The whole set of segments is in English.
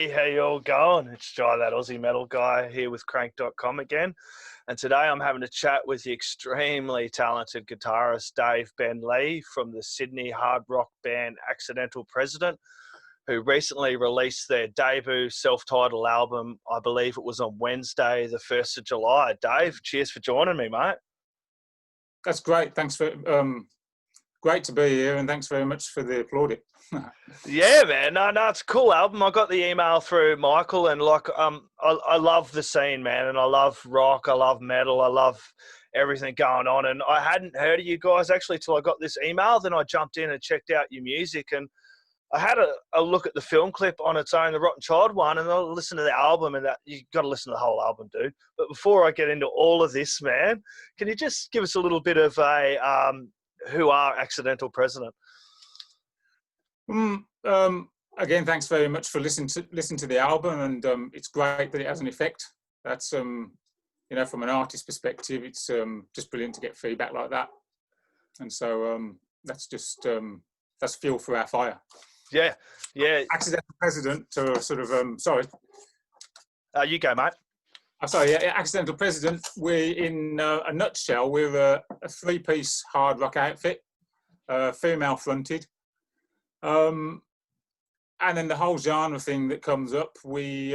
Hey, how you all going? It's Jai, that Aussie metal guy, here with Crannk.com again. And today I'm having a chat with the extremely talented guitarist Dave Ben Lee from the Sydney hard rock band Accidental President, who recently released their debut self-titled album. I believe it was on Wednesday, the 1st of July. Dave, cheers for joining me, mate. That's great. Thanks for great to be here, and thanks very much for the applauding. Yeah, man. No, it's a cool album. I got the email through Michael, and I love the scene, man, and I love rock, I love metal, I love everything going on. And I hadn't heard of you guys actually till I got this email. Then I jumped in and checked out your music, and I had a look at the film clip on its own, the Rotten Child one, and I listened to the album, and that you got to listen to the whole album, dude. But before I get into all of this, man, can you just give us a little bit of a who are Accidental President? Again, thanks very much for listening to the album, and it's great that it has an effect. That's from an artist perspective, it's just brilliant to get feedback like that, and so that's just that's fuel for our fire. Yeah. Accidental President, or sort of sorry. You go, mate. Sorry, yeah, Accidental President. We're in a nutshell. We're a three-piece hard rock outfit, female fronted. And then the whole genre thing that comes up, we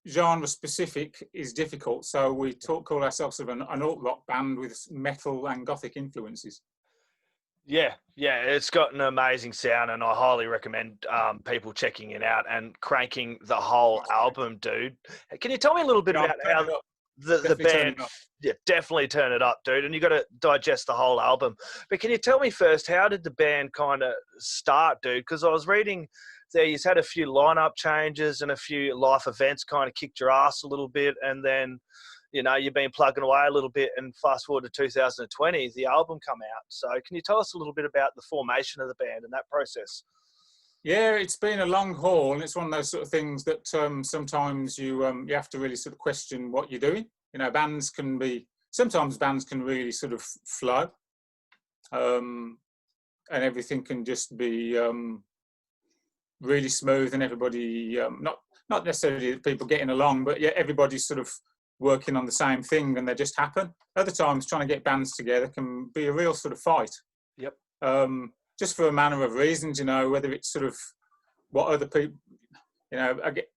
genre specific is difficult, so we call ourselves sort of an alt rock band with metal and gothic influences. Yeah, it's got an amazing sound, and I highly recommend people checking it out and cranking the whole album, dude. Can you tell me a little bit about how the band? Yeah, definitely turn it up, dude. And you got to digest the whole album. But can you tell me first, how did the band kind of start, dude? Because I was reading there, you've had a few lineup changes and a few life events kind of kicked your ass a little bit, and then you've been plugging away a little bit, and fast forward to 2020, the album come out. So can you tell us a little bit about the formation of the band and that process? Yeah, it's been a long haul, and it's one of those sort of things that sometimes you have to really sort of question what you're doing. Sometimes bands can really sort of flow, and everything can just be really smooth, and everybody not necessarily people getting along, but yeah, everybody's sort of working on the same thing, and they just happen. Other times, trying to get bands together can be a real sort of fight. Yep. Just for a manner of reasons, whether it's sort of what other people,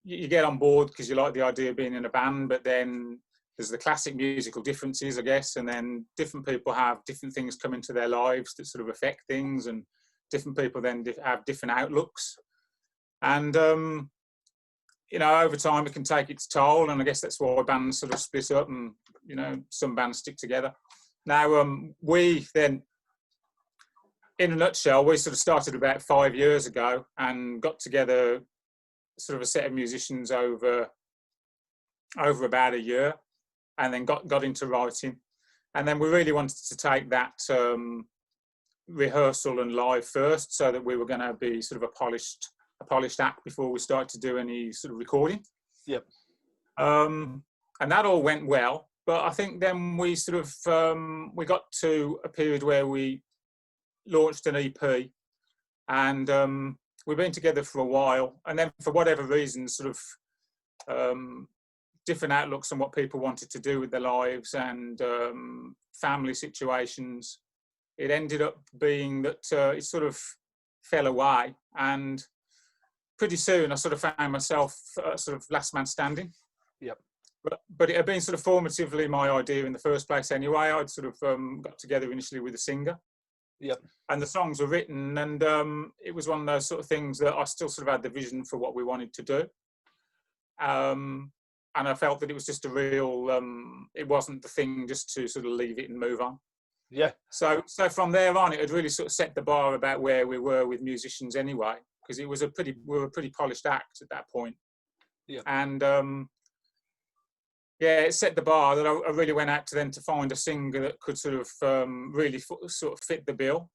you get on board because you like the idea of being in a band, but then there's the classic musical differences, I guess, and then different people have different things come into their lives that sort of affect things, and different people then have different outlooks. And, over time it can take its toll, and I guess that's why bands sort of split up and, some bands stick together. Now, we then, in a nutshell, we sort of started about 5 years ago and got together sort of a set of musicians over about a year, and then got into writing. And then we really wanted to take that rehearsal and live first, so that we were going to be sort of a polished act before we started to do any sort of recording. Yep. And that all went well, but I think then we sort of we got to a period where we launched an EP, and we've been together for a while, and then for whatever reason, sort of different outlooks on what people wanted to do with their lives, and family situations, it ended up being that it sort of fell away, and pretty soon I sort of found myself sort of last man standing. Yep. But it had been sort of formatively my idea in the first place anyway. I'd sort of got together initially with a singer. Yep. And the songs were written, and it was one of those sort of things that I still sort of had the vision for what we wanted to do. And I felt that it was just a real, it wasn't the thing just to sort of leave it and move on. Yeah. So from there on, it had really sort of set the bar about where we were with musicians anyway, because we were a pretty polished act at that point. Yeah. And it set the bar that I really went out to find a singer that could sort of really sort of fit the bill.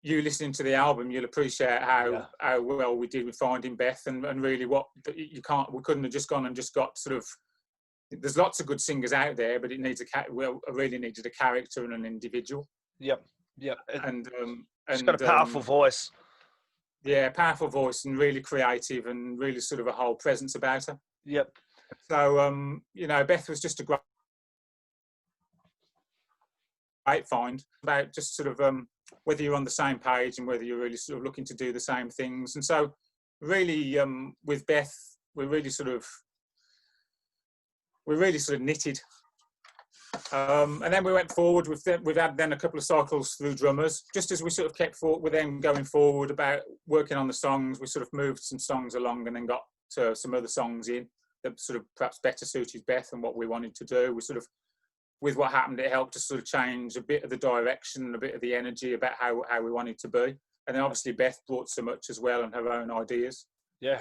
You listening to the album, you'll appreciate how well we did with finding Beth, and really we couldn't have just gone and just got sort of. There's lots of good singers out there, but it needs I really needed a character and an individual. Yep. And she's got a powerful voice. yeah, powerful voice and really creative and really sort of a whole presence about her. Yep. So, you know, Beth was just a great find about just sort of whether you're on the same page and whether you're really sort of looking to do the same things. And so really with Beth, we really sort of knitted. And then we went forward we've had then a couple of cycles through drummers. Just as we sort of kept forward, we're then going forward about working on the songs. We sort of moved some songs along and then got some other songs in that sort of perhaps better suited Beth and what we wanted to do. We sort of, with what happened, it helped us sort of change a bit of the direction, a bit of the energy about how we wanted to be. And then obviously Beth brought so much as well and her own ideas. Yeah.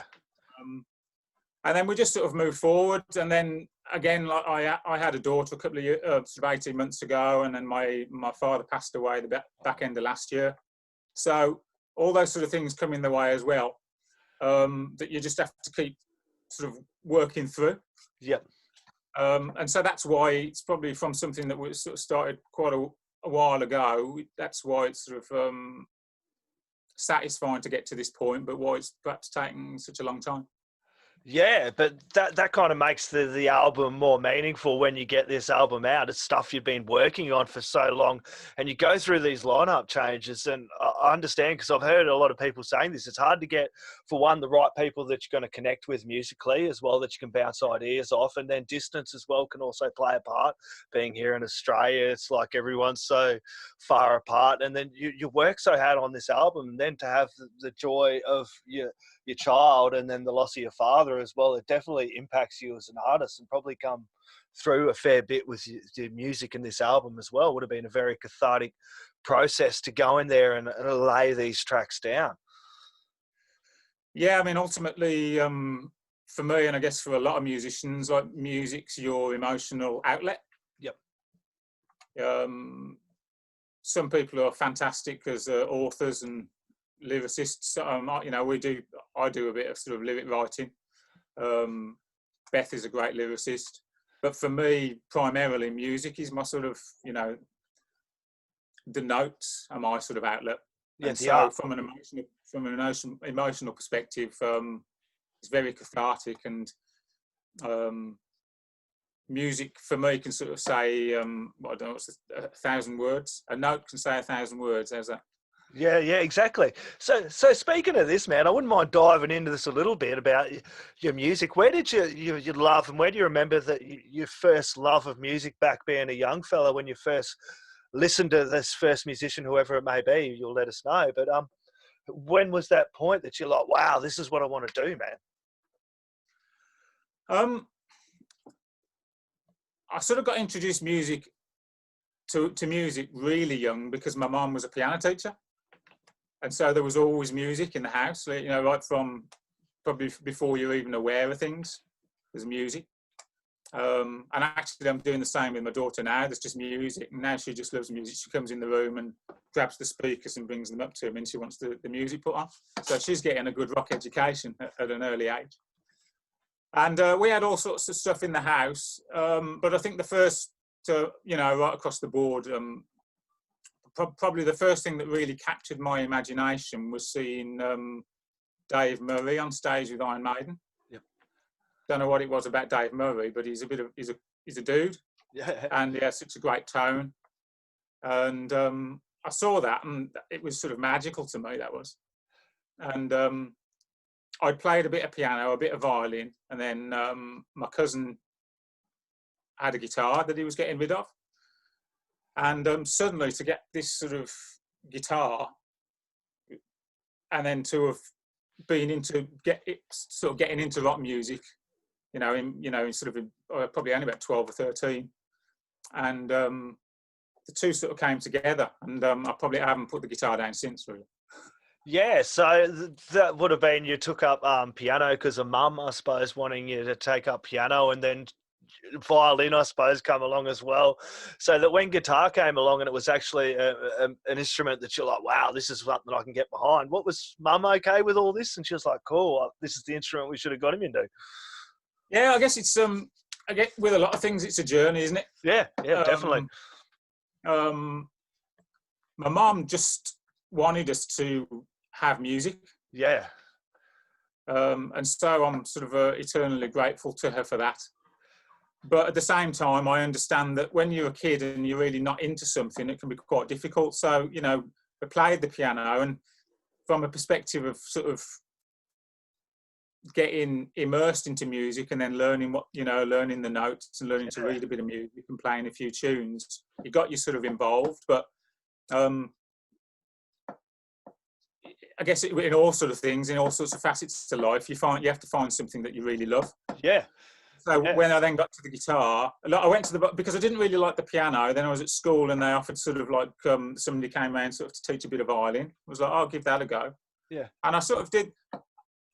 And then we just sort of moved forward. And then again, like I had a daughter a couple of years, sort of 18 months ago, and then my father passed away the back end of last year. So all those sort of things come in the way as well, that you just have to keep sort of working through. Yeah. And so that's why it's probably from something that we sort of started quite a while ago. That's why it's sort of satisfying to get to this point, but why it's perhaps taking such a long time. Yeah, but that kind of makes the album more meaningful when you get this album out. It's stuff you've been working on for so long, and you go through these lineup changes. And I understand, because I've heard a lot of people saying this. It's hard to get, for one, the right people that you're going to connect with musically as well, that you can bounce ideas off, and then distance as well can also play a part. Being here in Australia, it's like everyone's so far apart, and then you work so hard on this album, and then to have the joy of your child and then the loss of your father as well, it definitely impacts you as an artist, and probably come through a fair bit with your music in this album as well. Would have been a very cathartic process to go in there and lay these tracks down. Yeah, I mean, ultimately, for me, and I guess for a lot of musicians, like, music's your emotional outlet. Yep. Some people are fantastic as authors and lyricists. You know, I do a bit of sort of lyric writing. Beth is a great lyricist, but for me, primarily, music is my sort of, you know, the notes are my sort of outlet. Yeah, and so from an emotional perspective, it's very cathartic, and music for me can sort of say, I don't know, what's 1,000 words. A note can say 1,000 words. How's that? Yeah, exactly. So speaking of this, man, I wouldn't mind diving into this a little bit about your music. Where did you love, and where do you remember that your first love of music back being a young fella, when you first listened to this first musician, whoever it may be? You'll let us know. But when was that point that you're like, wow, this is what I want to do, man? I sort of got introduced to music really young, because my mum was a piano teacher. And so there was always music in the house, you know, right from probably before you're even aware of things, there's music. And actually I'm doing the same with my daughter now. There's just music, and now she just loves music. She comes in the room and grabs the speakers and brings them up to me, and she wants the music put on. So she's getting a good rock education at an early age. And we had all sorts of stuff in the house. But I think the first, you know, right across the board, probably the first thing that really captured my imagination was seeing Dave Murray on stage with Iron Maiden. Yep. Don't know what it was about Dave Murray, but he's a dude. Yeah. And he has such a great tone. And I saw that, and it was sort of magical to me, that was. And I played a bit of piano, a bit of violin, and then my cousin had a guitar that he was getting rid of. And suddenly, to get this sort of guitar, and then to have been getting into rock music, in sort of probably only about 12 or 13, and the two sort of came together, and I probably haven't put the guitar down since, really. Yeah, so that would have been, you took up piano because of mum, I suppose, wanting you to take up piano, and then violin, I suppose, come along as well. So that when guitar came along and it was actually an instrument that you're like, wow, this is something I can get behind. What, was mum okay with all this? And she was like, cool, this is the instrument we should have got him into. Yeah, I guess it's I get with a lot of things, it's a journey, isn't it? Yeah, definitely. My mum just wanted us to have music, Yeah. And so I'm sort of eternally grateful to her for that. But at the same time, I understand that when you're a kid and you're really not into something, it can be quite difficult. So, you know, I played the piano, and from a perspective of sort of getting immersed into music and then learning learning the notes and learning to read a bit of music and playing a few tunes, it got you sort of involved. But I guess in all sort of things, in all sorts of facets of life, you have to find something that you really love. Yeah. So when I then got to the guitar, I went to because I didn't really like the piano. Then I was at school and they offered sort of like somebody came around sort of to teach a bit of violin. I was like, I'll give that a go. Yeah. And I sort of did.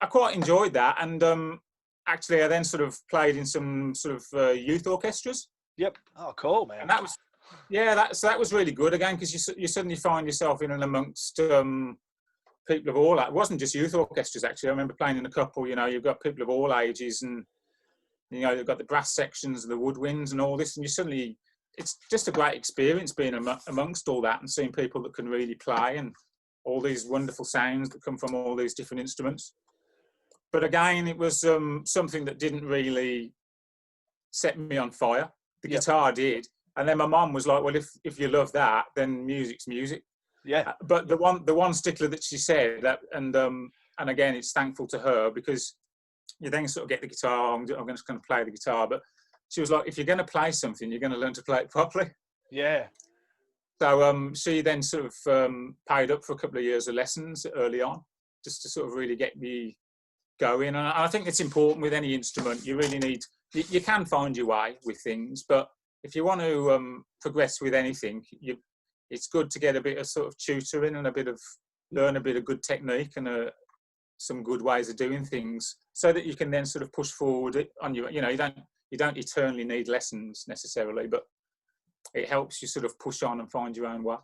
I quite enjoyed that. And actually, I then sort of played in some sort of youth orchestras. Yep. Oh, cool, man. And that was, that was really good again, because you suddenly find yourself in and amongst people of all. It wasn't just youth orchestras, actually. I remember playing in a couple. You know, you've got people of all ages, and you know, you've got the brass sections, the woodwinds, and all this. And it's just a great experience being amongst all that and seeing people that can really play and all these wonderful sounds that come from all these different instruments. But again, it was something that didn't really set me on fire. The guitar did. And then my mum was like, well, if you love that, then music's music. Yeah. But the one stickler that she said, that, and again, it's thankful to her, because you then sort of get the guitar, I'm just going to play the guitar. But she was like, if you're going to play something, you're going to learn to play it properly. Yeah. So she then sort of paid up for a couple of years of lessons early on, just to sort of really get me going. And I think it's important with any instrument. You really need, you can find your way with things, but if you want to progress with anything, it's good to get a bit of sort of tutoring and learn a bit of good technique and some good ways of doing things, so that you can then sort of push forward on your, you know, you don't eternally need lessons necessarily, but it helps you sort of push on and find your own way.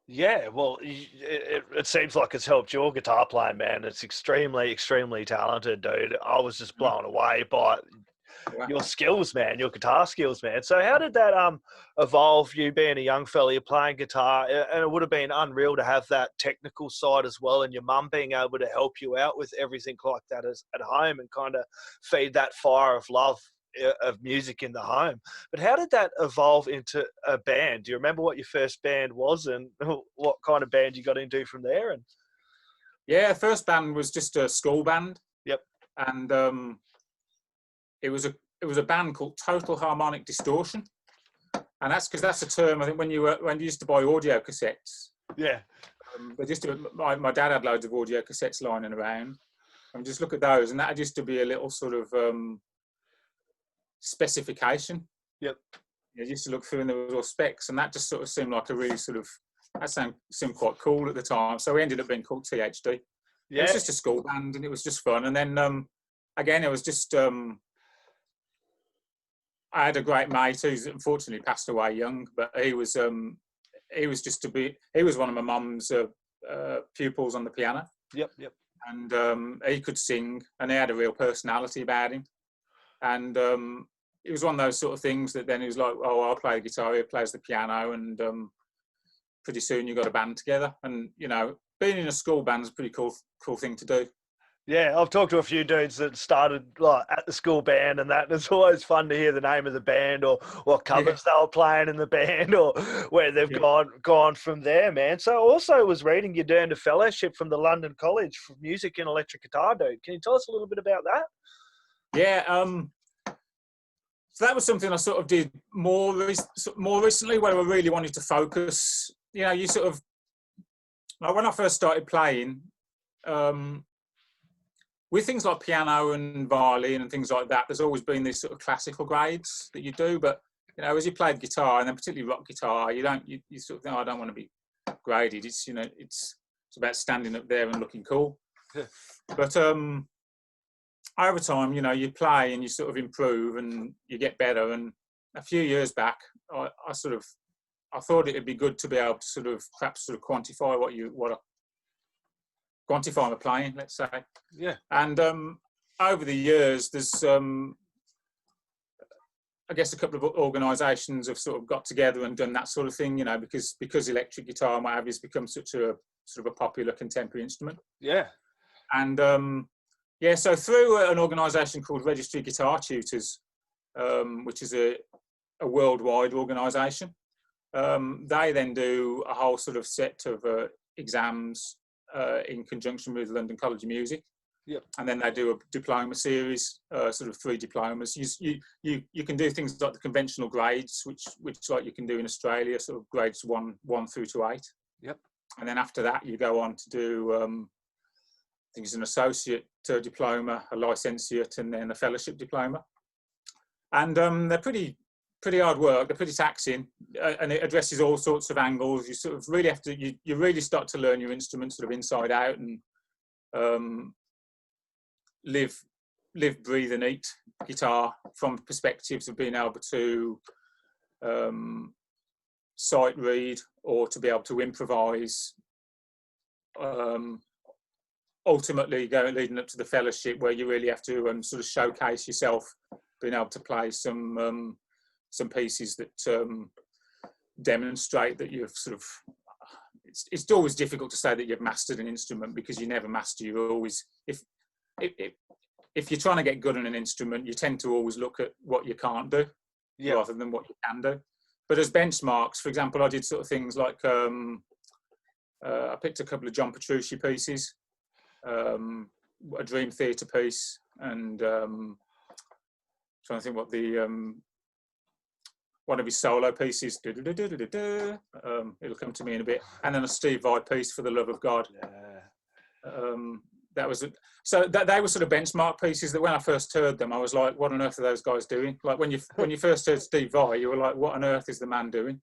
Yeah, well, it seems like it's helped your guitar playing, man. It's extremely, extremely talented, dude. I was just blown away by your skills, man, your guitar skills, man. So how did that evolve, you being a young fella, you're playing guitar, and it would have been unreal to have that technical side as well, and your mum being able to help you out with everything like that as at home and kind of feed that fire of love of music in the home. But how did that evolve into a band? Do you remember what your first band was and what kind of band you got into from there? And yeah, first band was just a school band. Yep. And it was a band called Total Harmonic Distortion, and that's because that's a term I think when you used to buy audio cassettes. Yeah. My dad had loads of audio cassettes lying around, and just look at those, and that used to be a little sort of specification. Yep. You used to look through and there was all specs, and that just sort of seemed like a really sort of, seemed quite cool at the time. So we ended up being called THD. Yeah. It was just a school band, and it was just fun. And then again, it was just I had a great mate who's unfortunately passed away young, but he was one of my mum's pupils on the piano. Yep. And he could sing, and he had a real personality about him. And it was one of those sort of things that then he was like, oh, I'll play the guitar, he plays the piano, and pretty soon you got a band together. And, you know, being in a school band is a pretty cool thing to do. Yeah, I've talked to a few dudes that started at the school band and that, and it's always fun to hear the name of the band or what covers they were playing in the band or where they've gone from there, man. So also was reading you earned a fellowship from the London College for Music and Electric Guitar, dude. Can you tell us a little bit about that? Yeah, so that was something I sort of did more recently, where I really wanted to focus. You know, you sort of, like when I first started playing, with things like piano and violin and things like that, there's always been these sort of classical grades that you do. But, you know, as you played guitar, and then particularly rock guitar, you sort of think, oh, I don't want to be graded. It's, you know, it's about standing up there and looking cool. But over time, you know, you play and you sort of improve and you get better. And a few years back, I thought it'd be good to be able to sort of perhaps sort of quantify quantify my playing, let's say. Yeah. And over the years, there's I guess a couple of organisations have sort of got together and done that sort of thing, you know, because electric guitar and what have you has become such a sort of a popular contemporary instrument. Yeah. And yeah, so through an organisation called Registry Guitar Tutors, which is a worldwide organisation, they then do a whole sort of set of exams in conjunction with London College of Music. Yep. And then they do a diploma series, sort of 3 diplomas. You can do things like the conventional grades, which like you can do in Australia, sort of grades 1 through to 8. Yep. And then after that, you go on to do, I think it's an associate diploma, a licentiate, and then a fellowship diploma. And they're pretty hard work. They're pretty taxing, and it addresses all sorts of angles. You sort of really have to, you really start to learn your instrument sort of inside out, and live, breathe, and eat guitar from perspectives of being able to sight read or to be able to improvise. Ultimately, leading up to the fellowship, where you really have to sort of showcase yourself, being able to play some pieces that demonstrate that you've sort of. It's always difficult to say that you've mastered an instrument, because you never master. You always, if you're trying to get good on an instrument, you tend to always look at what you can't do, rather than what you can do. But as benchmarks, for example, I did sort of things like I picked a couple of John Petrucci pieces, a Dream Theatre piece, and trying to think what the one of his solo pieces. It'll come to me in a bit, and then a Steve Vai piece, For the Love of God. That was so that they were sort of benchmark pieces that when I first heard them, I was like, what on earth are those guys doing? Like when you first heard Steve Vai, you were like, what on earth is the man doing?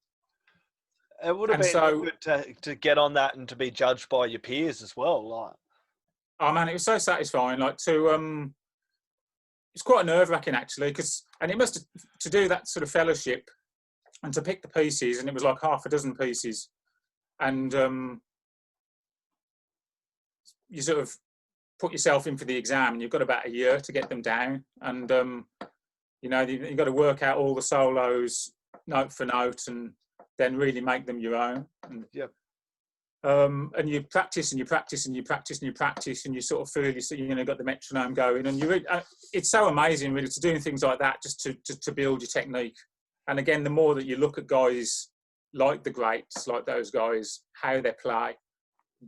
It would have been good to get on that and to be judged by your peers as well. Like, oh man, it was so satisfying. Like to it's quite nerve-wracking actually, and it must to do that sort of fellowship and to pick the pieces, and it was like half a dozen pieces, and you sort of put yourself in for the exam, and you've got about a year to get them down, and you know, you've got to work out all the solos note for note, and then really make them your own. And, and you practice and you practice and you practice and you practice, and you sort of feel you got the metronome going, and you really, it's so amazing really to doing things like that, just to build your technique. And again, the more that you look at guys like the greats, like those guys, how they play,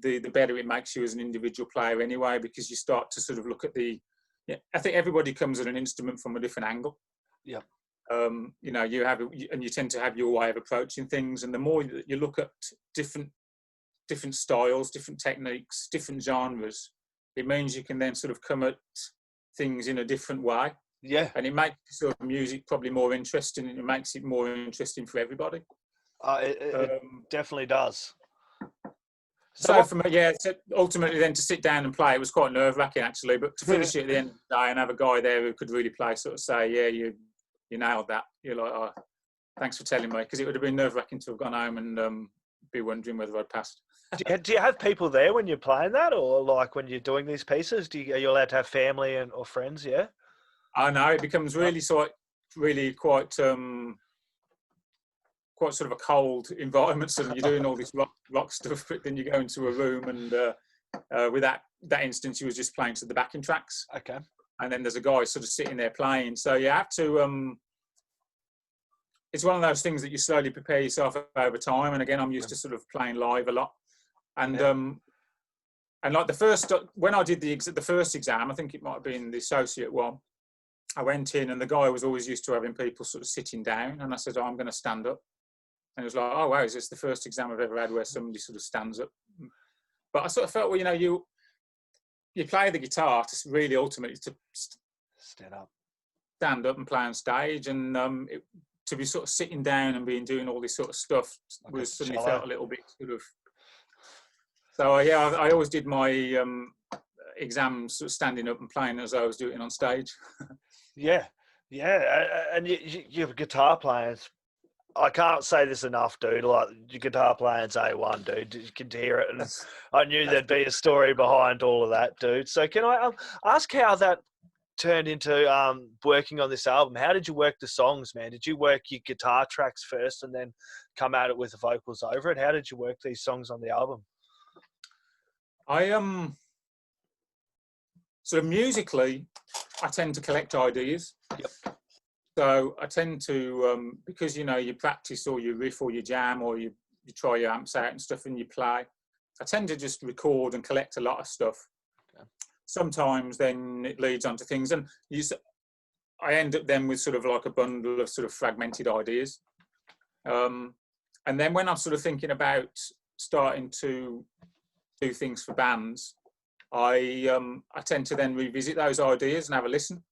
the better it makes you as an individual player anyway, because you start to sort of look at I think everybody comes at an instrument from a different angle. Yeah. You know, you tend to have your way of approaching things, and the more that you look at different styles, different techniques, different genres, it means you can then sort of come at things in a different way. Yeah. And it makes sort of music probably more interesting, and it makes it more interesting for everybody. It definitely does. So ultimately then to sit down and play, it was quite nerve-wracking actually, but to finish it at the end of the day and have a guy there who could really play, sort of say, yeah, you nailed that. You're like, oh, thanks for telling me, because it would have been nerve-wracking to have gone home and be wondering whether I'd passed. Do you have people there when you're playing that, or like when you're doing these pieces? Are you allowed to have family or friends? Yeah. I know it becomes really quite sort of a cold environment. So you're doing all this rock stuff, but then you go into a room, and with that instance, you was just playing to the backing tracks. Okay. And then there's a guy sort of sitting there playing. So you have to. It's one of those things that you slowly prepare yourself over time. And again, I'm used to sort of playing live a lot, and like when I did the first exam, I think it might have been the associate one. I went in, and the guy was always used to having people sort of sitting down, and I said, I'm going to stand up. And it was like, oh wow, is this the first exam I've ever had where somebody sort of stands up? But I sort of felt, well, you play the guitar to really ultimately to stand up and play on stage, and to be sort of sitting down and doing all this sort of stuff was suddenly felt a little bit sort of. So I always did my exams sort of standing up and playing as I was doing it on stage. Yeah, and your guitar players. I can't say this enough, dude. Like, your guitar playing's A1, dude. You can hear it, and I knew there'd be a story behind all of that, dude. So can I ask how that turned into working on this album? How did you work the songs, man? Did you work your guitar tracks first and then come at it with the vocals over it? How did you work these songs on the album? sort of musically, I tend to collect ideas. Yep. So I tend to, because, you know, you practice or you riff or you jam or you try your amps out and stuff and you play, I tend to just record and collect a lot of stuff. Okay. Sometimes then it leads on to things, and I end up then with sort of like a bundle of sort of fragmented ideas. And then when I'm sort of thinking about starting to do things for bands, I tend to then revisit those ideas and have a listen.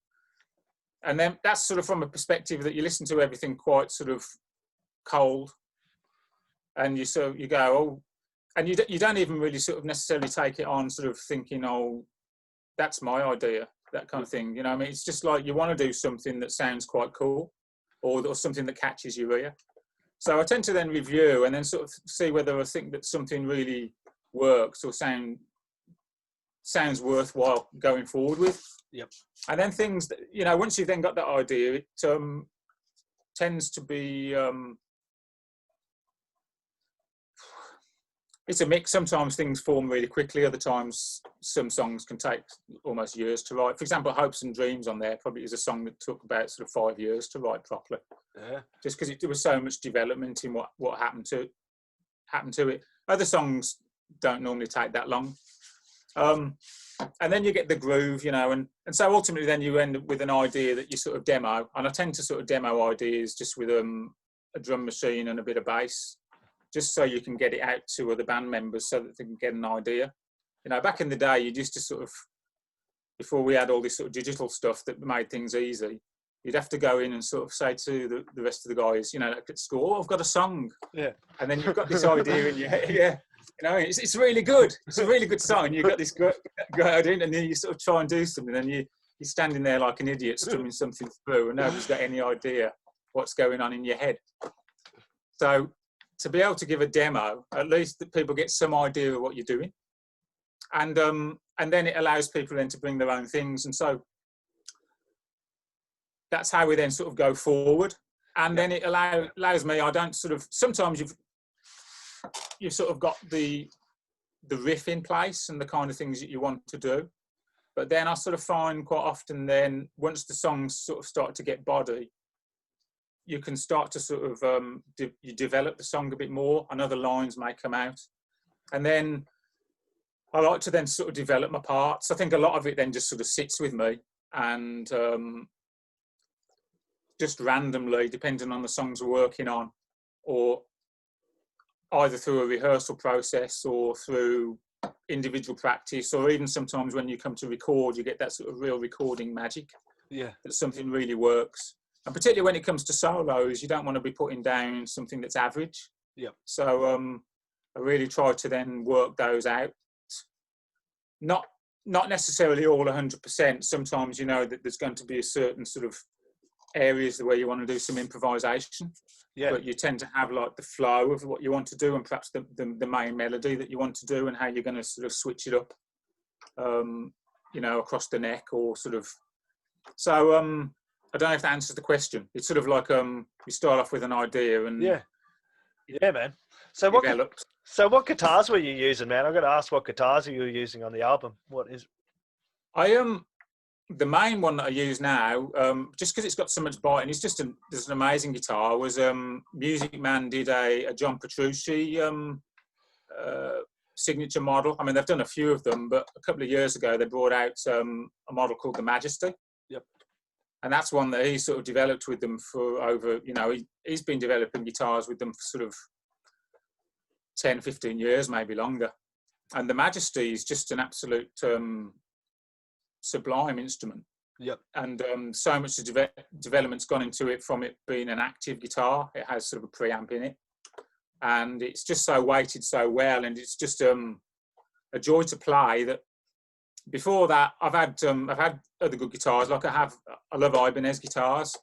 And then that's sort of from a perspective that you listen to everything quite sort of cold, and you go, oh, and you don't even really sort of necessarily take it on sort of thinking, oh, that's my idea, that kind of thing. You know, I mean, it's just like you want to do something that sounds quite cool, or something that catches your ear. So I tend to then review and then sort of see whether I think that something really works or sounds worthwhile going forward with. Yep. And then things that, you know, once you've then got that idea, it tends to be, it's a mix. Sometimes things form really quickly. Other times, some songs can take almost years to write. For example, Hopes and Dreams on there probably is a song that took about sort of 5 years to write properly. Yeah. Just because there was so much development in what happened to it. Other songs don't normally take that long. And then you get the groove, you know, and so ultimately then you end up with an idea that you sort of demo. And I tend to sort of demo ideas just with a drum machine and a bit of bass, just so you can get it out to other band members so that they can get an idea. You know, back in the day, you used to sort of, before we had all this sort of digital stuff that made things easy, you'd have to go in and sort of say to the rest of the guys, you know, like at school, oh, I've got a song. Yeah. And then you've got this idea in your head. Yeah. You know, it's really good. It's a really good song. You've got this great idea, and then you sort of try and do something, and you're standing there like an idiot strumming something through, and nobody's got any idea what's going on in your head. So to be able to give a demo, at least that people get some idea of what you're doing. And then it allows people then to bring their own things. And so that's how we then sort of go forward. And then it allows me, I don't sort of, sometimes you've sort of got the riff in place and the kind of things that you want to do. But then I sort of find quite often then, once the songs sort of start to get body, you can start to sort of, you develop the song a bit more, and other lines may come out. And then I like to then sort of develop my parts. I think a lot of it then just sort of sits with me, and just randomly, depending on the songs we're working on, or either through a rehearsal process or through individual practice, or even sometimes when you come to record, you get that sort of real recording magic. Yeah. That something really works. And particularly when it comes to solos, you don't want to be putting down something that's average. Yeah. So I really try to then work those out. Not necessarily all 100%. Sometimes, you know, that there's going to be a certain sort of areas where you want to do some improvisation. Yeah. But you tend to have like the flow of what you want to do, and perhaps the main melody that you want to do, and how you're going to sort of switch it up, you know, across the neck, or sort of. So I don't know if that answers the question. It's sort of like you start off with an idea, and yeah, man. So what guitars were you using, man? I've got to ask, what guitars are you using on the album? What is? The main one that I use now, just because it's got so much bite, and it's just an amazing guitar, was Music Man did a John Petrucci signature model. I mean, they've done a few of them, but a couple of years ago they brought out a model called the Majesty. Yep. And that's one that he sort of developed with them for over, you know, he's been developing guitars with them for sort of 10, 15 years, maybe longer. And the Majesty is just an absolute sublime instrument. Yep. And so much development's gone into it, from it being an active guitar. It has sort of a preamp in it, and it's just so weighted so well, and it's just a joy to play. That before that, I've had other good guitars. Like I love Ibanez guitars.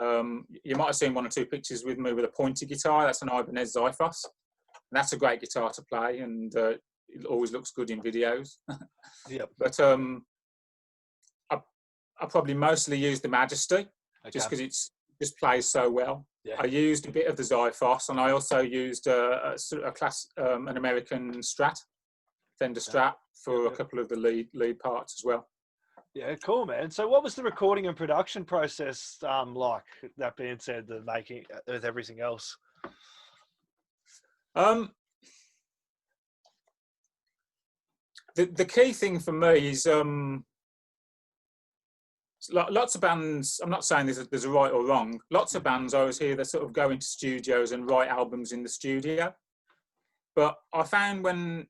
You might have seen one or two pictures with me with a pointy guitar. That's an Ibanez Xiphos, and that's a great guitar to play, and it always looks good in videos. Yep. But I probably mostly use the Majesty, just because it just plays so well. Yeah. I used a bit of the Xiphos, and I also used an American Strat, Fender Strat, for a couple of the lead parts as well. Yeah, cool, man. So what was the recording and production process like? That being said, the making with everything else. The key thing for me is lots of bands, I'm not saying there's a right or wrong, lots of bands I always hear they sort of go into studios and write albums in the studio. But I found when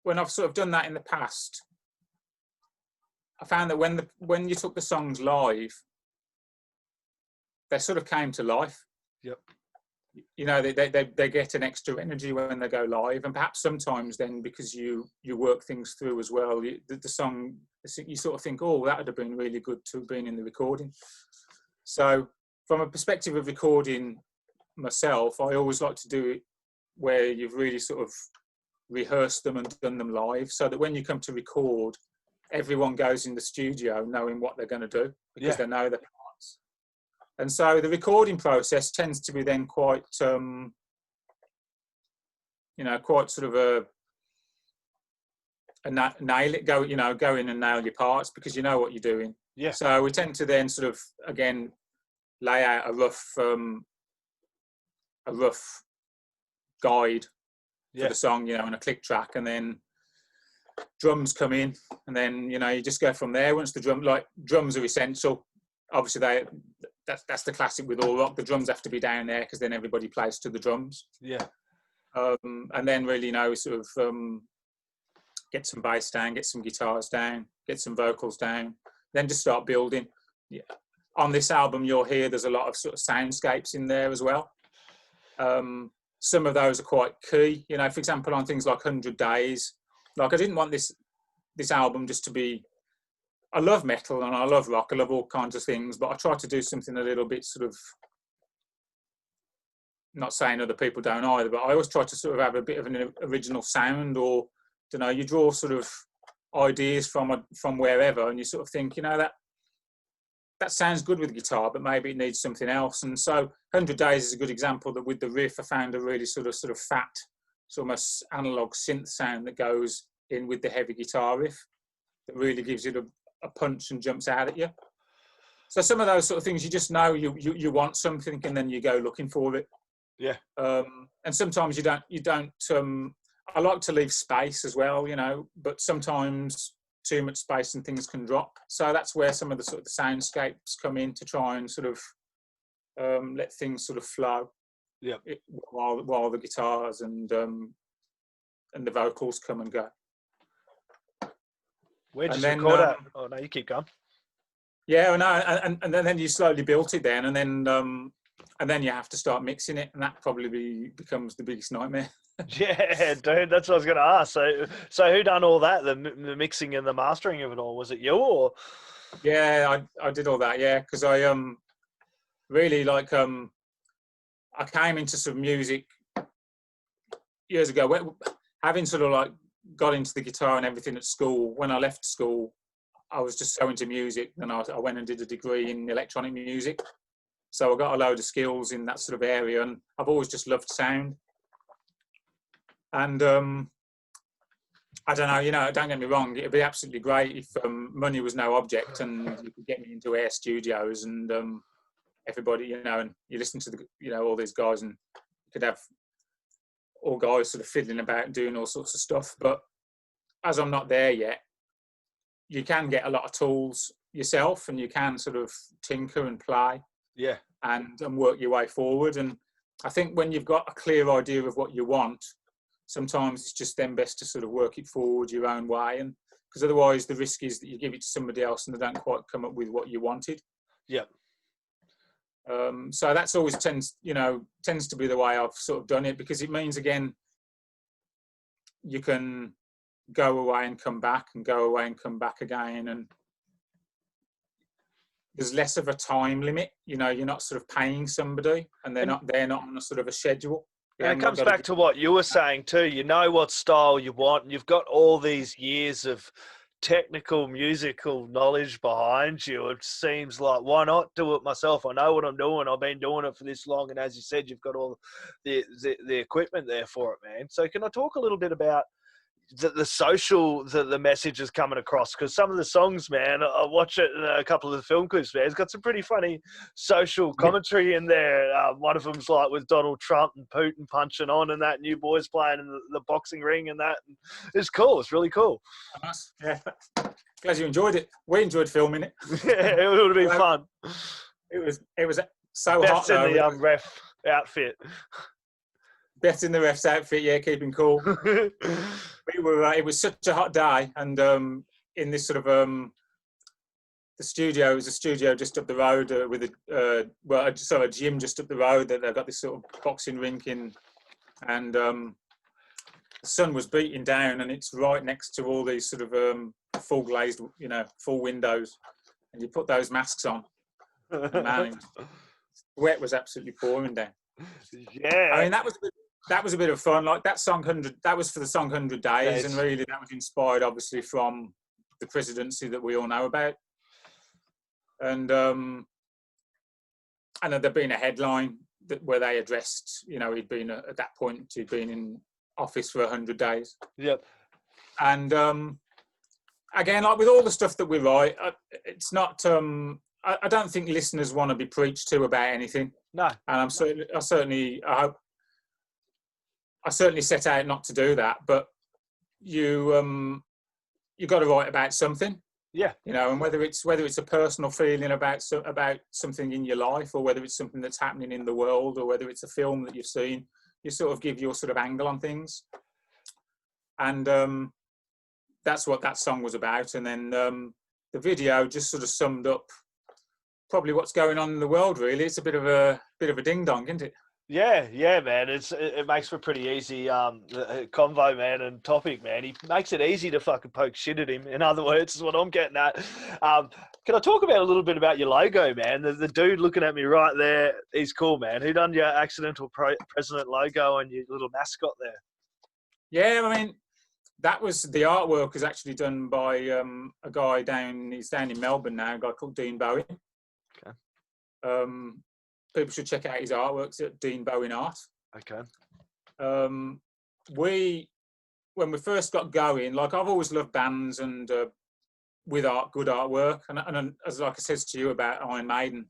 I've sort of done that in the past, I found that when you took the songs live, they sort of came to life. Yep. You know, they get an extra energy when they go live, and perhaps sometimes then because you work things through as well, the song, you sort of think, oh, that would have been really good to have been in the recording. So from a perspective of recording myself, I always like to do it where you've really sort of rehearsed them and done them live, so that when you come to record, everyone goes in the studio knowing what they're going to do because they know the parts. And so the recording process tends to be then quite, you know, quite sort of a nail it, go in and nail your parts because you know what you're doing. Yeah. So we tend to then sort of again lay out a rough guide for the song, you know, on a click track, and then drums come in, and then you know you just go from there. Once the drums are essential, obviously that's the classic with all rock. The drums have to be down there because then everybody plays to the drums. Yeah. And then really, you know, sort of get some bass down, get some guitars down, get some vocals down, then just start building. Yeah. On this album, you'll hear there's a lot of sort of soundscapes in there as well. Some of those are quite key. You know, for example, on things like 100 Days, like I didn't want this album just to be, I love metal and I love rock, I love all kinds of things, but I try to do something a little bit sort of, not saying other people don't either, but I always try to sort of have a bit of an original sound, or, you know, you draw sort of ideas from wherever, and you sort of think, you know, that sounds good with guitar, but maybe it needs something else. And so 100 Days is a good example that with the riff, I found a really sort of fat, it's almost analog synth sound that goes in with the heavy guitar riff that really gives it a punch and jumps out at you. So some of those sort of things, you just know you want something, and then you go looking for it. Yeah. And sometimes you don't. I like to leave space as well, you know, but sometimes too much space and things can drop. So that's where some of the sort of the soundscapes come in to try and sort of let things sort of flow. Yeah. While the guitars and the vocals come and go. Where did you record at? Oh no, you keep going. Yeah, no, and then you slowly built it then, and then you have to start mixing it, and that probably becomes the biggest nightmare. Yeah, dude, that's what I was going to ask. So who done all that, the mixing and the mastering of it all? Was it you or? Yeah, I did all that. Yeah, because I really like I came into some music years ago, having sort of like got into the guitar and everything at school. When I left school, I was just so into music, and I went and did a degree in electronic music. So I got a load of skills in that sort of area, and I've always just loved sound. And I don't know, you know, don't get me wrong, it'd be absolutely great if money was no object and you could get me into Air Studios and everybody, you know, and you listen to all these guys, and you could have all guys sort of fiddling about and doing all sorts of stuff. But as I'm not there yet, you can get a lot of tools yourself, and you can sort of tinker and play, and work your way forward. And I think when you've got a clear idea of what you want, sometimes it's just then best to sort of work it forward your own way, and because otherwise the risk is that you give it to somebody else and they don't quite come up with what you wanted. Yeah. So that's always tends to be the way I've sort of done it, because it means, again, you can go away and come back and go away and come back again, and there's less of a time limit. You know, you're not sort of paying somebody, and they're not on a sort of a schedule. And it comes back to what you were saying too. You know what style you want, and you've got all these years of technical musical knowledge behind you. It seems like, why not do it myself? I know what I'm doing. I've been doing it for this long, and as you said, you've got all the equipment there for it, man. So can I talk a little bit about the social, the message is coming across, because some of the songs, man, I watch it in a couple of the film clips, man, it's got some pretty funny social commentary in there. One of them's like with Donald Trump and Putin punching on and that, new boys playing in the boxing ring and that. And it's cool. It's really cool. Nice. Yeah. Glad you enjoyed it. We enjoyed filming it. Yeah, it would have been fun. It was so Beth's hot. In the ref outfit. Beth's in the ref's outfit, yeah, keeping cool. We were. It was such a hot day, and in this sort of the studio, it was a studio just up the road with a gym just up the road that they've got this sort of boxing rink in, and the sun was beating down, and it's right next to all these sort of full glazed, full windows, and you put those masks on, and man, sweat was absolutely pouring down. Yeah, I mean that was a bit of fun. Like that song 100, that was for the song 100 Days, and really that was inspired obviously from the presidency that we all know about. And there'd been a headline where they addressed, he'd been at that point, he'd been in office for 100 days. Yep. And again, like with all the stuff that we write, it's not. I don't think listeners want to be preached to about anything. No. And I certainly set out not to do that. But you got to write about something. Yeah. And whether it's a personal feeling about something in your life, or whether it's something that's happening in the world, or whether it's a film that you've seen, you sort of give your sort of angle on things. And that's what that song was about. And then the video just sort of summed up probably what's going on in the world. Really, it's a bit of a ding dong, isn't it? Yeah, man. It makes for a pretty easy convo, man, and topic, man. He makes it easy to fucking poke shit at him. In other words, is what I'm getting at. Can I talk about a little bit about your logo, man? The dude looking at me right there, he's cool, man. Who done your accidental president logo and your little mascot there? Yeah, I mean, that was the artwork was actually done by a guy he's down in Melbourne now, a guy called Dean Bowen. Okay. People should check out his artworks at Dean Bowen Art. Okay. When we first got going, like I've always loved bands and with good artwork, and as like I said to you about Iron Maiden,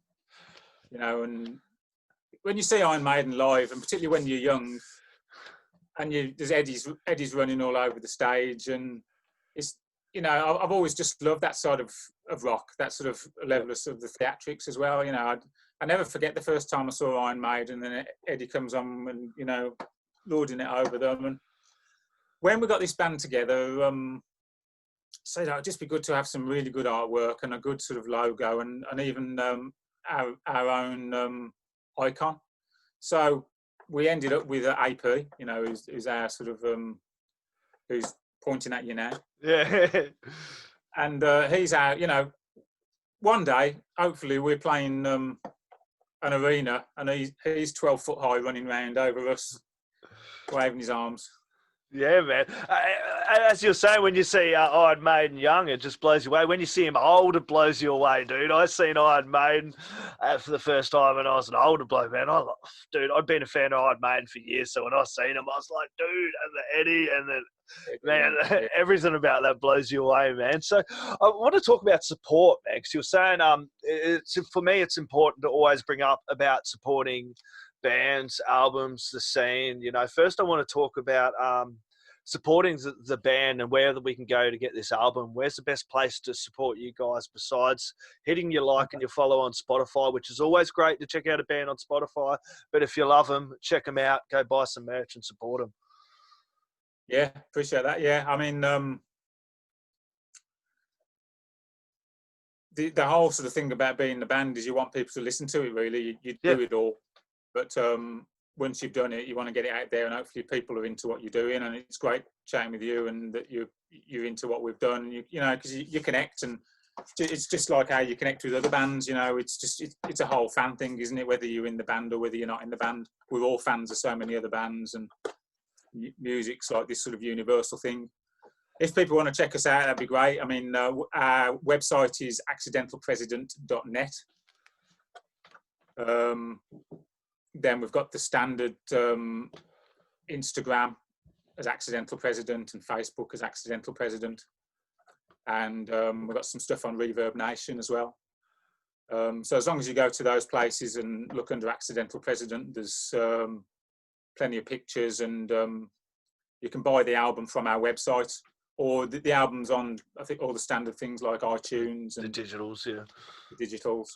and when you see Iron Maiden live, and particularly when you're young, and there's Eddie's running all over the stage, and it's I've always just loved that side of rock, that sort of level of sort of the theatrics as well. I never forget the first time I saw Iron Maiden, and then Eddie comes on and lording it over them. And when we got this band together, said it'd just be good to have some really good artwork and a good sort of logo, and even our own icon. So we ended up with AP, who's our sort of who's pointing at you now. Yeah. And he's our, one day, hopefully, we're playing an arena, and he's 12 foot high, running around over us, waving his arms. Yeah, man. As you're saying, when you see Iron Maiden young, it just blows you away. When you see him old, it blows you away, dude. I seen Iron Maiden for the first time when I was an older bloke, man. Dude, I'd been a fan of Iron Maiden for years, so when I seen him, I was like, dude, and the Eddie, and then, man, everything about that blows you away, man. So I want to talk about support, man, because you're saying, for me, it's important to always bring up about supporting bands, albums, the scene. First I want to talk about supporting the band and where we can go to get this album. Where's the best place to support you guys besides hitting your like and your follow on Spotify, which is always great to check out a band on Spotify. But if you love them, check them out, go buy some merch and support them. Yeah, appreciate that. Yeah, I mean, the whole sort of thing about being the band is you want people to listen to it, really. You do it all. But once you've done it, you want to get it out there, and hopefully people are into what you're doing. And it's great chatting with you, and that you're into what we've done. Because you connect, and it's just like how you connect with other bands. It's a whole fan thing, isn't it? Whether you're in the band or whether you're not in the band, we're all fans of so many other bands, and music's like this sort of universal thing. If people want to check us out, that'd be great. I mean, our website is accidentalpresident.net. Then we've got the standard Instagram, as accidental president and Facebook as accidental president. And we've got some stuff on Reverb Nation as well. So as long as you go to those places and look under accidental president, there's plenty of pictures, and you can buy the album from our website, or the album's on, I think, all the standard things like iTunes and the digitals. Yeah, the digitals.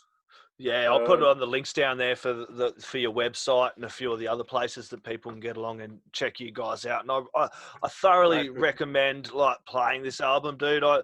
Yeah, I'll put it on the links down there for your website and a few of the other places that people can get along and check you guys out. And I thoroughly recommend like playing this album, dude. I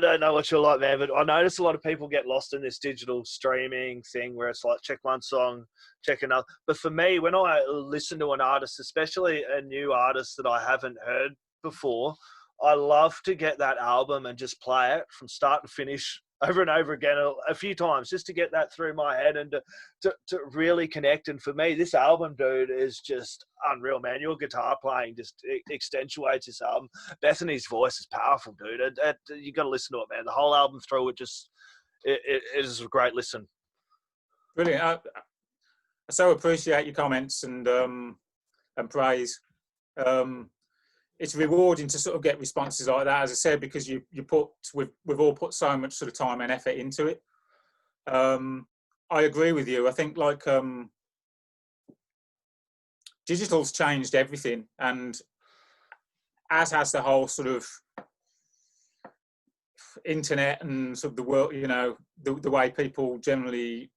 don't know what you're like, man, but I notice a lot of people get lost in this digital streaming thing where it's like check one song, check another. But for me, when I listen to an artist, especially a new artist that I haven't heard before, I love to get that album and just play it from start to finish over and over again a few times, just to get that through my head and to really connect. And for me, this album, dude, is just unreal, man. Your guitar playing just extenuates this album. Bethany's voice is powerful, dude. You got to listen to it, man. The whole album through it is a great listen. Brilliant. I so appreciate your comments and praise. It's rewarding to sort of get responses like that, as I said, because we've all put so much sort of time and effort into it. I agree with you. I think like digital's changed everything, and as has the whole sort of internet and sort of the world, you know, the way people generally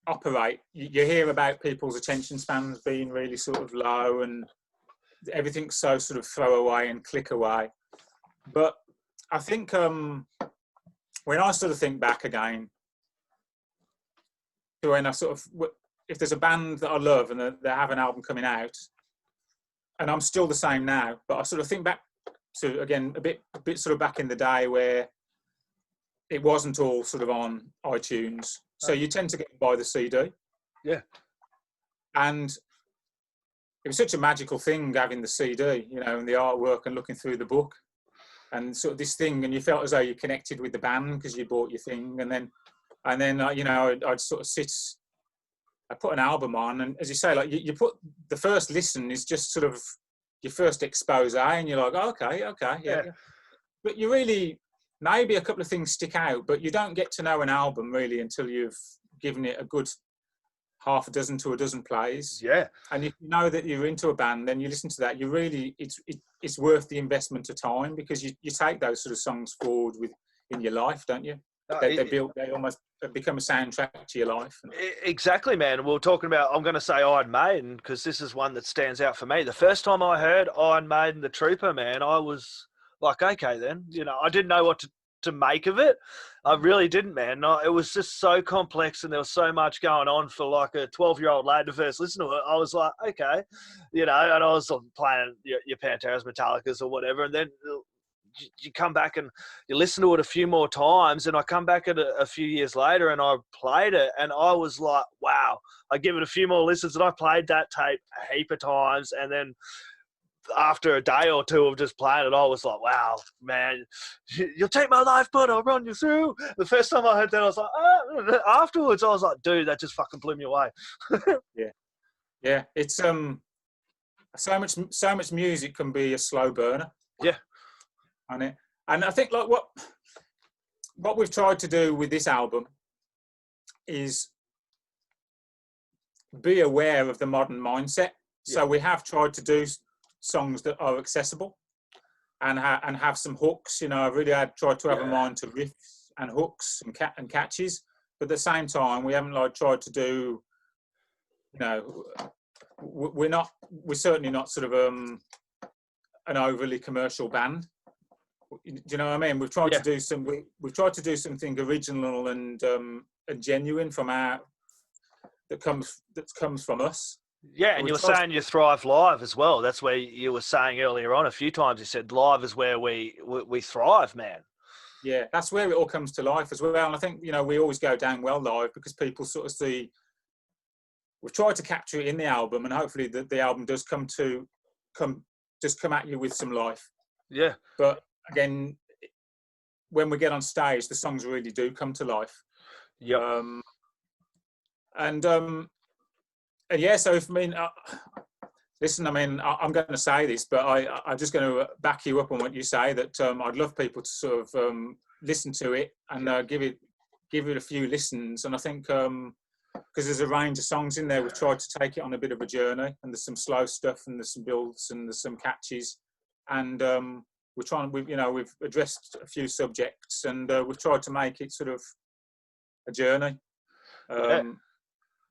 operate. You hear about people's attention spans being really sort of low, and everything's so sort of throw away and click away. But I think when I sort of think back again to when I sort of, if there's a band that I love and they have an album coming out, and I'm still the same now, but I sort of think back to, again, a bit sort of back in the day where it wasn't all sort of on iTunes. So you tend to get to buy the CD. Yeah. And it was such a magical thing having the CD, you know, and the artwork and looking through the book and sort of this thing, and you felt as though you connected with the band because you bought your thing. And then you know, I'd sort of I put an album on, and as you say, like you put the first listen is just sort of your first expose, and you're like, oh, okay, yeah. But you really, maybe a couple of things stick out, but you don't get to know an album really until you've given it a good half a dozen to a dozen plays. Yeah. And if you know that you're into a band, then you listen to that. You really, it's worth the investment of time, because you take those sort of songs forward in your life, don't you? They almost become a soundtrack to your life. Exactly, man. We were talking about, I'm going to say Iron Maiden, because this is one that stands out for me. The first time I heard Iron Maiden, The Trooper, man, I was like, okay, then, you know, I didn't know what to make of it. I really didn't, man. It was just so complex, and there was so much going on for like a 12-year-old lad to first listen to it. I was like, okay, you know, and I was playing your Panteras, Metallicas or whatever, and then you come back and you listen to it a few more times, and I come back at a few years later and I played it, and I was like, wow. I give it a few more listens, and I played that tape a heap of times, and then after a day or two of just playing it, I was like, wow, man, you'll take my life, but I'll run you through. The first time I heard that, I was like, oh. Afterwards, I was like, dude, that just fucking blew me away. Yeah. It's so much music can be a slow burner. Yeah. And I think like what we've tried to do with this album is be aware of the modern mindset. So we have tried to do songs that are accessible and have some hooks. You know, I really tried to have a mind to riffs and hooks and catches, but at the same time, we haven't like tried to do, you know, we're certainly not sort of an overly commercial band. Do you know what I mean? We've tried to do we've tried to do something original and genuine that comes from us. Yeah, and you were saying you thrive live as well. That's where you were saying earlier on a few times. You said live is where we thrive, man. Yeah, that's where it all comes to life as well. And I think, you know, we always go down well live because people sort of see. We've tried to capture it in the album, and hopefully the album does come at you with some life. Yeah. But again, when we get on stage, the songs really do come to life. Yeah. And yeah, so if I mean, Listen, I mean, I'm going to say this, but I'm just going to back you up on what you say, that I'd love people to sort of listen to it and give it a few listens. And I think because there's a range of songs in there, we've tried to take it on a bit of a journey, and there's some slow stuff, and there's some builds, and there's some catches, and we've addressed a few subjects, and we've tried to make it sort of a journey.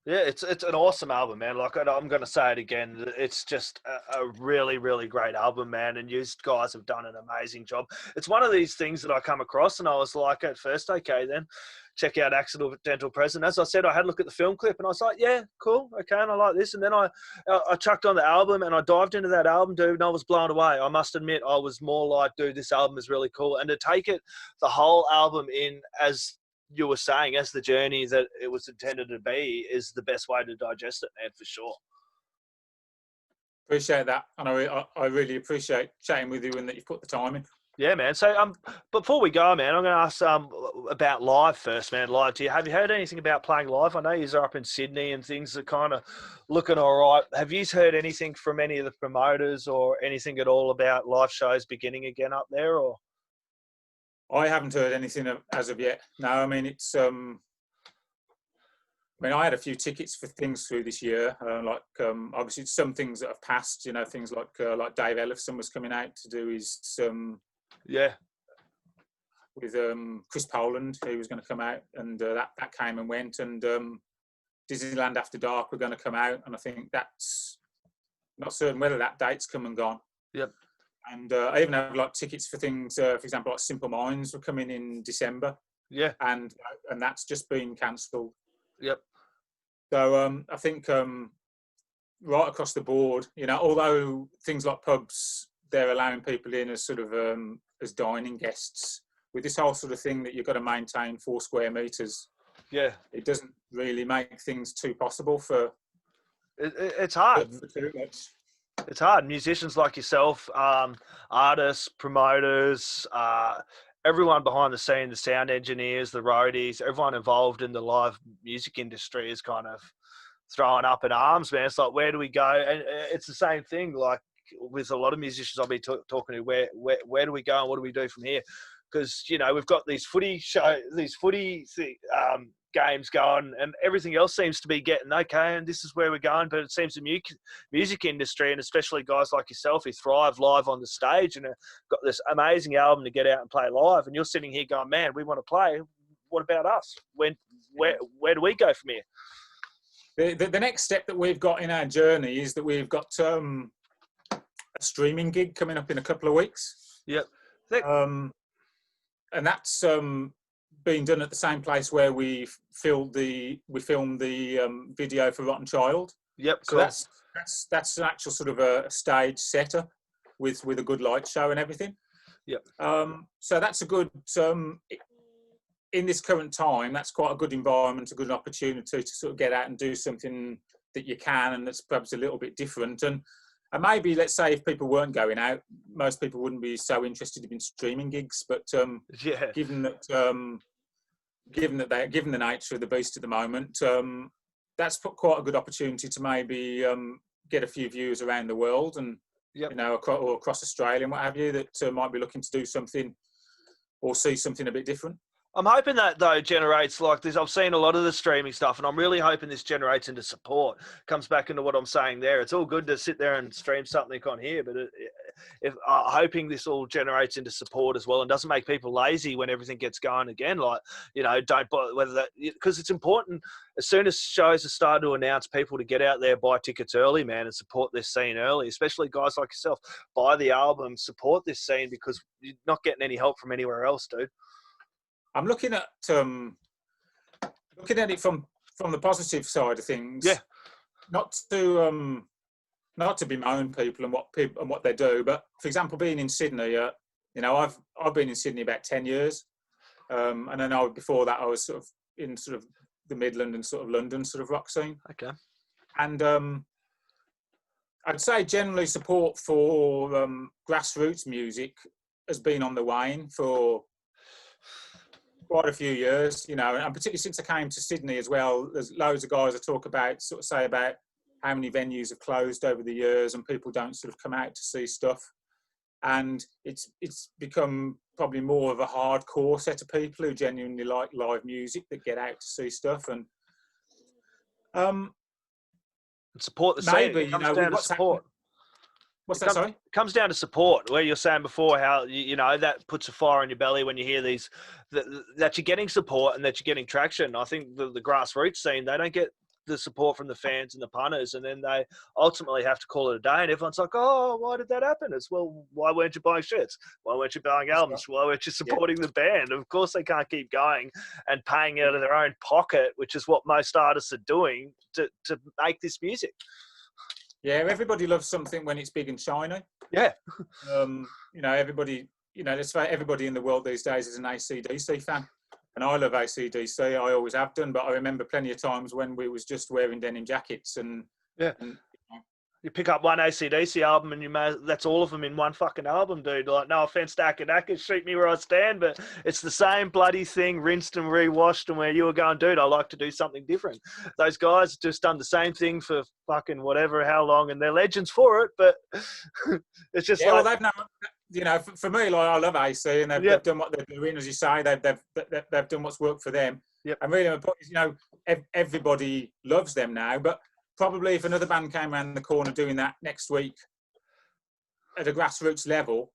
Yeah, it's an awesome album, man. Like, I'm going to say it again. It's just a really, really great album, man. And you guys have done an amazing job. It's one of these things that I come across, and I was like, at first, okay, then check out Accidental Present. As I said, I had a look at the film clip, and I was like, yeah, cool, okay, and I like this. And then I chucked on the album, and I dived into that album, dude, and I was blown away. I must admit, I was more like, dude, this album is really cool. And to take it, the whole album in, as you were saying, as the journey that it was intended to be, is the best way to digest it, man, for sure. Appreciate that, and I really appreciate chatting with you and that you've put the time in. Yeah, man. So before we go, man, I'm going to ask about live first, man. Live, have you heard anything about playing live? I know you're up in Sydney and things are kind of looking all right. Have you heard anything from any of the promoters or anything at all about live shows beginning again up there, or? I haven't heard anything as of yet. No, I mean, it's. I mean, I had a few tickets for things through this year. Obviously, some things that have passed. You know, things like Dave Ellefson was coming out to do his with Chris Poland, who was going to come out, and that came and went. And Disneyland After Dark were going to come out, and I think that's not certain whether that date's come and gone. Yep. And I even have like tickets for things, for example, like Simple Minds were coming in December. Yeah. And that's just been cancelled. Yep. So I think right across the board, you know, although things like pubs, they're allowing people in as sort of as dining guests, with this whole sort of thing that you've got to maintain 4 square meters. Yeah. It doesn't really make things too possible for. It's hard. For too much. It's hard. Musicians like yourself, artists, promoters, everyone behind the scene, the sound engineers, the roadies, everyone involved in the live music industry is kind of throwing up in arms, man. It's like, where do we go? And it's the same thing, like with a lot of musicians I'll be talking to, where do we go and what do we do from here? Because, you know, we've got these footy games going and everything else seems to be getting okay, and this is where we're going. But it seems the music industry, and especially guys like yourself who thrive live on the stage and have got this amazing album to get out and play live, and you're sitting here going, man, we want to play. What about us? Where do we go from here? The next step that we've got in our journey is that we've got a streaming gig coming up in a couple of weeks. Yep. And that's being done at the same place where we filmed the video for Rotten Child. Yep. So cool. That's an actual sort of a stage setup with a good light show and everything. Yep. So that's a good in this current time. That's quite a good environment, a good opportunity to sort of get out and do something that you can, and that's perhaps a little bit different. And maybe, let's say, if people weren't going out, most people wouldn't be so interested in streaming gigs. But given the nature of the beast at the moment, that's quite a good opportunity to maybe get a few viewers around the world, and yep. you know, or across Australia and what have you, that might be looking to do something or see something a bit different. I'm hoping that, though, generates like this. I've seen a lot of the streaming stuff, and I'm really hoping this generates into support. Comes back into what I'm saying there. It's all good to sit there and stream something on here, but hoping this all generates into support as well, and doesn't make people lazy when everything gets going again. Like, you know, don't bother whether that, because it's important as soon as shows are starting to announce people to get out there, buy tickets early, man, and support this scene early. Especially guys like yourself, buy the album, support this scene, because you're not getting any help from anywhere else, dude. I'm looking at it from the positive side of things. Yeah. Not to bemoan people and what they do, but for example, being in Sydney, you know, I've been in Sydney about 10 years, and then before that I was sort of in sort of the Midland and sort of London sort of rock scene. Okay. And I'd say generally support for grassroots music has been on the wane for quite a few years, you know, and particularly since I came to Sydney as well. There's loads of guys that talk about, sort of say about how many venues have closed over the years and people don't sort of come out to see stuff. And it's become probably more of a hardcore set of people who genuinely like live music that get out to see stuff. And support the scene. maybe, It comes down to support. What's that, sorry? It comes down to support, where you're saying before how, you know, that puts a fire in your belly when you hear these, that you're getting support and that you're getting traction. I think the grassroots scene, they don't get the support from the fans and the punters, and then they ultimately have to call it a day, and everyone's like, oh, why did that happen? It's, well, why weren't you buying shirts? Why weren't you buying albums? Why weren't you supporting the band? Of course they can't keep going and paying out of their own pocket, which is what most artists are doing to make this music. Yeah, everybody loves something when it's big and shiny. Yeah. You know, everybody, you know, let's say everybody in the world these days is an AC/DC fan. And I love AC/DC. I always have done, but I remember plenty of times when we was just wearing denim jackets and you pick up one AC/DC album and that's all of them in one fucking album, dude. Like, no offense to Akadaka, shoot me where I stand, but it's the same bloody thing, rinsed and rewashed, and where you were going, dude, I like to do something different. Those guys just done the same thing for fucking whatever, how long, and they're legends for it, but it's just well, they've never, you know, for me, like, I love AC, and they've done what they're doing, as you say, they've done what's worked for them. Yep. And really, you know, everybody loves them now, but probably if another band came around the corner doing that next week at a grassroots level,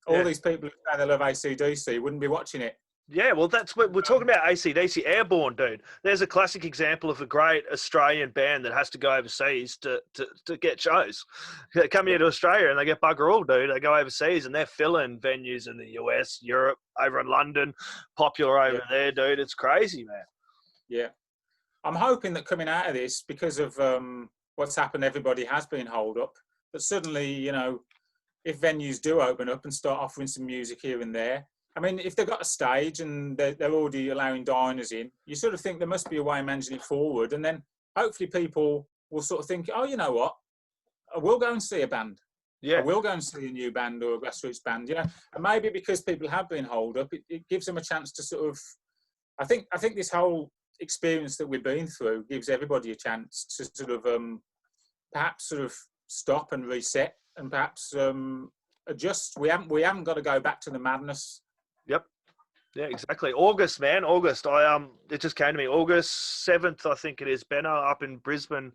all these people who say they love AC/DC wouldn't be watching it. Yeah, well, that's what we're talking about. AC/DC, Airborne, dude. There's a classic example of a great Australian band that has to go overseas to get shows. They come here to Australia and they get bugger all, dude. They go overseas and they're filling venues in the US, Europe, over in London, popular over there, dude. It's crazy, man. Yeah. I'm hoping that coming out of this, because of what's happened, everybody has been holed up. But suddenly, you know, if venues do open up and start offering some music here and there, I mean, if they've got a stage and they're already allowing diners in, you sort of think there must be a way of managing it forward. And then hopefully people will sort of think, oh, you know what, I will go and see a band. Yeah. I will go and see a new band or a grassroots band, you know. And maybe because people have been holed up, it gives them a chance to sort of, I think this whole experience that we've been through gives everybody a chance to sort of perhaps sort of stop and reset and perhaps adjust. We haven't got to go back to the madness. Yep. Yeah, exactly. August, man. August. It just came to me. August 7th, I think it is. Benno up in Brisbane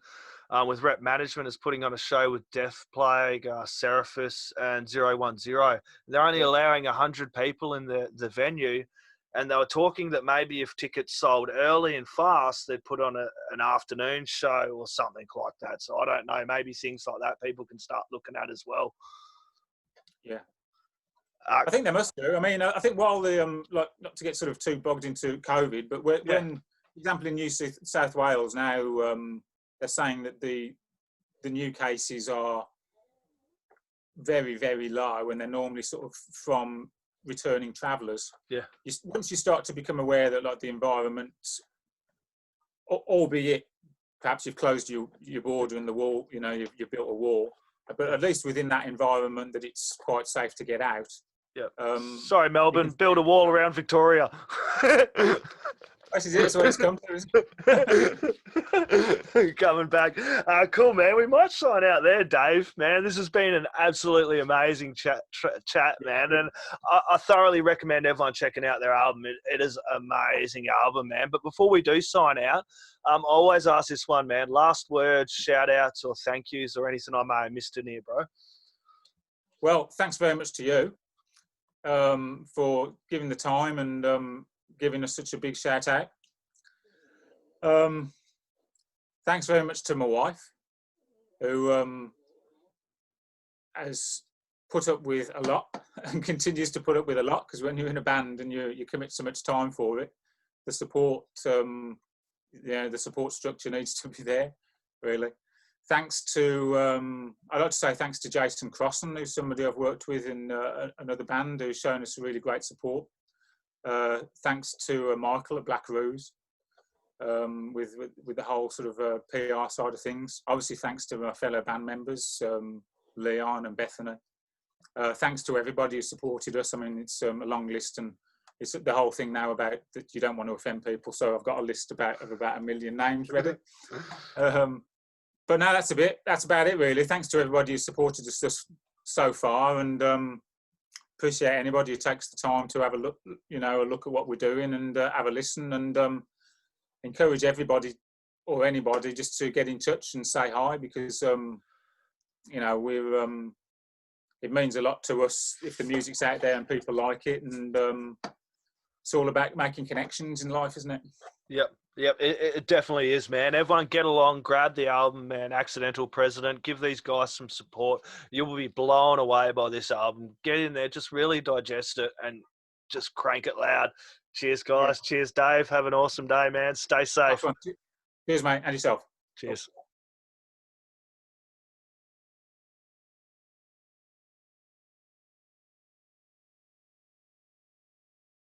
with Rep Management is putting on a show with Death Plague, Seraphis and 010. They're only allowing 100 people in the venue. And they were talking that maybe if tickets sold early and fast, they'd put on an afternoon show or something like that. So I don't know. Maybe things like that people can start looking at as well. Yeah. I think they must do. I mean, I think while the, like, not to get sort of too bogged into COVID, but when, for example, in New South Wales now, they're saying that the new cases are very, very low and they're normally sort of from returning travellers. Yeah. Once you start to become aware that, like, the environment, albeit perhaps you've closed your border and the wall, you know, you've built a wall, but at least within that environment that it's quite safe to get out. Yeah. Sorry, Melbourne, build a wall around Victoria. This is it. That's what it's come to, isn't it? Coming back. Cool, man. We might sign out there, Dave, man. This has been an absolutely amazing chat, man. And I thoroughly recommend everyone checking out their album. It is an amazing album, man. But before we do sign out, I always ask this one, man. Last words, shout-outs or thank yous or anything I may have missed in here, bro. Well, thanks very much to you for giving the time and giving us such a big shout out. Thanks very much to my wife, who has put up with a lot and continues to put up with a lot, because when you're in a band and you commit so much time for it, the support, the support structure needs to be there, really. Thanks to, I'd like to say thanks to Jason Crossan, who's somebody I've worked with in another band who's shown us really great support. Thanks to Michael at Black Ruse with the whole sort of PR side of things. Obviously, thanks to my fellow band members, Leon and Bethany. Thanks to everybody who supported us. I mean, it's a long list, and it's the whole thing now about that you don't want to offend people. So I've got a list of about 1 million names ready. But no, that's about it really. Thanks to everybody who supported us so far, and appreciate anybody who takes the time to have a look, a look at what we're doing, and have a listen, and encourage everybody or anybody just to get in touch and say hi, because we're it means a lot to us if the music's out there and people like it, and it's all about making connections in life, isn't it? Yep, it definitely is, man. Everyone get along, grab the album, man. Accidental President, give these guys some support. You will be blown away by this album. Get in there, just really digest it and just crank it loud. Cheers, guys. Yeah. Cheers, Dave. Have an awesome day, man. Stay safe. Cheers, mate. And yourself. Cheers.